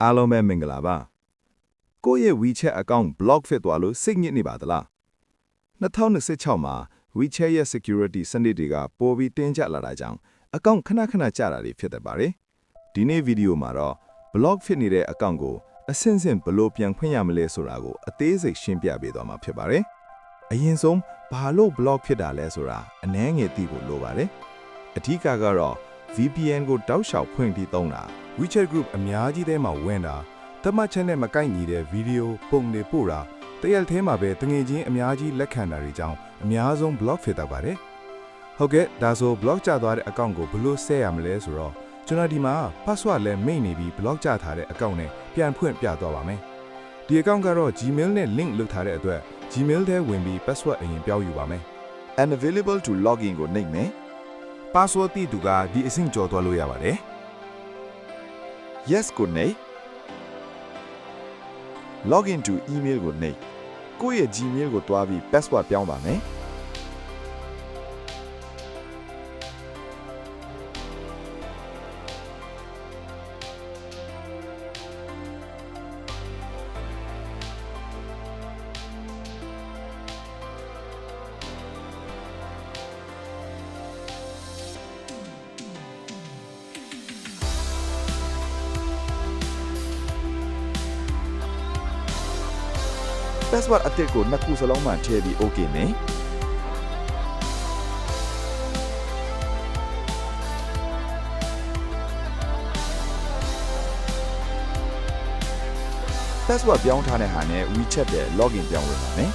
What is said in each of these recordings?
အားလုံးပဲမင်္ဂလာပါကိုယ့်ရဲ့ WeChat account block ဖြစ်သွားလို့စိတ်ညစ်နေပါသလား2026မှာ WeChat ရဲ့ security စနစ်တွေကပိုပြီးတင်းကျပ်လာတာကြောင့် account ခဏကျတာတွေဖြစ်တတ်ပါတယ်ဒီနေ့ဗီဒီယိုမှာတော့ block ဖြစ်နေတဲ့ account ကိုအဆင့်ဆင့်ဘယ်လိုပြန်ဖွင့်ရမလဲဆိုတာကိုအသေးစိတ်ရှင်းပြပေးသွားမှာဖြစ်ပါတယ်အရင်ဆုံးဘာလို့ block ဖြစ်တာလဲဆိုတာအနည်းငယ်သိဖို့လိုပါတယ်အထူးကတော့ VPN ကိုတောက်လျှောက်ဖွင့်ပြီးသုံးတာ WeChat group အများကြီးထဲမှာဝင်တာတတ်မှတ်ချက်နဲ့မကိုက်ညီတဲ့ဗီဒီယိုပုံတွေပို့တာတရက်ထဲမှာပဲတငယ်ချင်းအများကြီးလက်ခံတာတွေကြောင့်အများဆုံး block ဖြစ်တတ်ပါတယ်ဟုတ်ကဲ့ဒါဆို block ကျသွားတဲ့ account ကိုဘယ်လိုဆက်ရမလဲဆိုတော့ကျွန်တော်ဒီမှာ password လဲမိတ်နေပြီး block ကျထားတဲ့ account နဲ့ပြန်ဖွင့်ပြသွားပါမယ်ဒီ account ကတော့ Gmail နဲ့ link လုပ်ထားတဲ့အတွက် Gmail ထဲဝင်ပြီး password အရင်ပြောင်းယူပါမယ် unavailable to login ကိုနှိပ်မယ် password တိတူကဒီအဆင့်ကျော်သွားလို့ရပါတယ် yes ကိုနှိပ် login to email ကိုနှိပ်ကိုယ့်ရဲ့ Gmail ကိုတွားပြီး password ပြောင်းပါမယ်password အသစ်ကိုနှစ်ခုစလုံးမှထည့်ပြီး OK နဲ့ password ပြောင်းထားတဲ့ဟာနဲ့ WeChat ရဲ့ login ပြောင်းဝင်ပါမယ်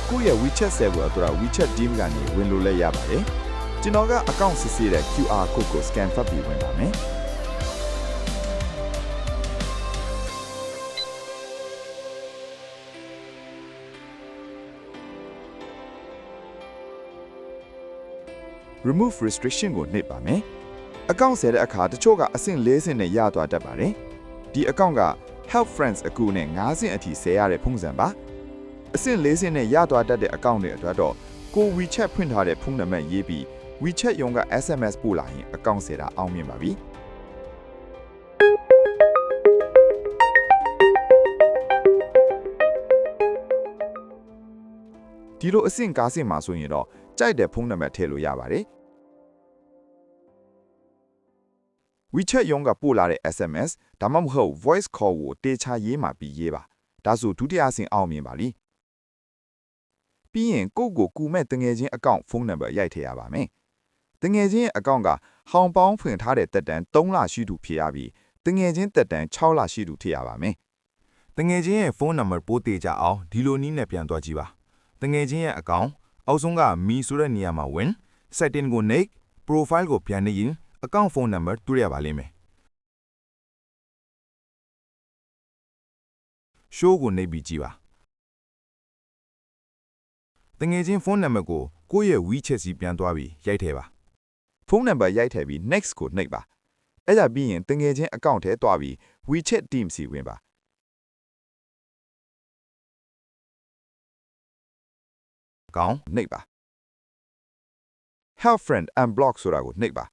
ကိုယ့်ရဲ့ WeChat server အတွက် WeChat team ကနေဝင်လို့လည်းရပါတယ်ကျွန်တော်က account စစ်ဆေးတဲ့ QR code ကို scan ဖတ်ပြီးဝင်ပါမယ် remove restriction ကိုနှိပ်ပါမယ် account ဆယ်တဲ့အခါတချို့ကအဆင့်၄ဆင့်နဲ့ရသွားတတ်ပါတယ်ဒီ account က help friends အကူနဲ့၅ဆင့်အထိဆယ်ရတဲ့ဖုန်းစံပါအဆင့်၄ဆင့်နဲ့ရသွားတတ်တဲ့ account တွေအတွက်တော့ကို WeChat ဖွင့်ထားတဲ့ဖုန်းနံပါတ်ရေးပြီးWeChat ရုံးက SMS ပို့လာရင် account ဆယ်တာအောင်မြင်ပါပြီဒီလိုအဆင့်ကားဆင့်မှာဆိုရင်တော့ကြိုက်တဲ့ဖုန်းနံပါတ်ထည့်လို့ရပါတယ် WeChat ရုံးကပို့လာတဲ့ SMS ဒါမှမဟုတ် voice call ကိုတေချာရေးမှပြီးရေးပါဒါဆိုဒုတိယအဆင့်အောင်မြင်ပါပြီပြီးရင်ကိုယ့်ကိုကူမဲ့တငယ်ချင်း account ဖုန်းနံပါတ်ရိုက်ထည့်ရပါမယ်တငယ်ချင်းရဲ့ account ကဟောင်ပေါင်းဖွင့်ထားတဲ့တက်တန်း3လရှိသူဖြစ်ရပြီးတငယ်ချင်းတက်တန်း6လရှိသူထည့်ရပါမယ်တငယ်ချင်းရဲ့ဖုန်းနံပါတ်ပို့တေကြအောင်ဒီလိုနည်းနဲ့ပြန်သွားကြည့်ပါတငယ်ချင်းရဲ့ account အောက်ဆုံးကမီဆိုတဲ့နေရာမှာဝင် setting ကိုနှိပ် profile ကိုပြန်နေရင် account phone number တွေ့ရပါလိမ့်မယ် show ကိုနှိပ်ပြီးကြည့်ပါတငယ်ချင်းဖုန်းနံပါတ်ကိုကိုယ့်ရဲ့ WeChat စီပြန်သွားပြီးရိုက်ထည့်ပါဖုန်းနံပါတ်ရိုက်ထည့်ပြီး next ကိုနှိပ်ပါအဲ့ဒါပြီးရင်တငယ်ချင်း account ထဲတွားပြီး WeChat team စီဝင်ပါကောင်းနှိပ်ပါ help friend unblock ဆိုတာကိုနှိပ်ပါ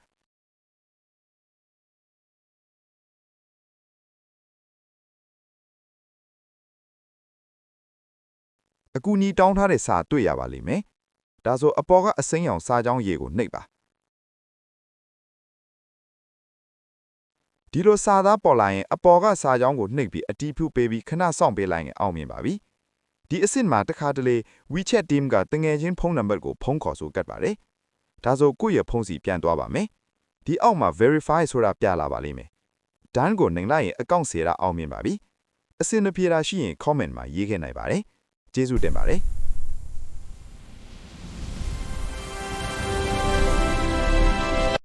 အကူအညီတောင်းထားတဲ့စာတွေ့ရပါလိမ့်မယ်ဒါဆိုအပေါ်ကအစိမ်းရောင်စာကြောင်းရေကိုနှိပ်ပါဒီလိုစာသားပေါ်လာရင်အပေါ်ကစာကြောင်းကိုနှိပ်ပြီးအတီးဖြူပေးပြီးခဏစောင့်ပေးလိုက်ရင်အောင်မြင်ပါပြီဒီအဆင့်မှာတခါတလေ WeChat team ကတငယ်ချင်းဖုန်းနံပါတ်ကိုဖုန်းခေါ်ဆိုကတ်ပါတယ်ဒါဆိုကိုယ့်ရဲ့ဖုန်းစီပြန်သွားပါမယ်ဒီအောက်မှာ verify ဆိုတာပြလာပါလိမ့်မယ် done ကိုနှိပ်လိုက်ရင် account ဆယ်တာအောင်မြင်ပါပြီအဆင်မပြေတာရှိရင် comment မှာရေးခဲ့နိုင်ပါတယ်ကျေးဇူးတင်ပါတယ်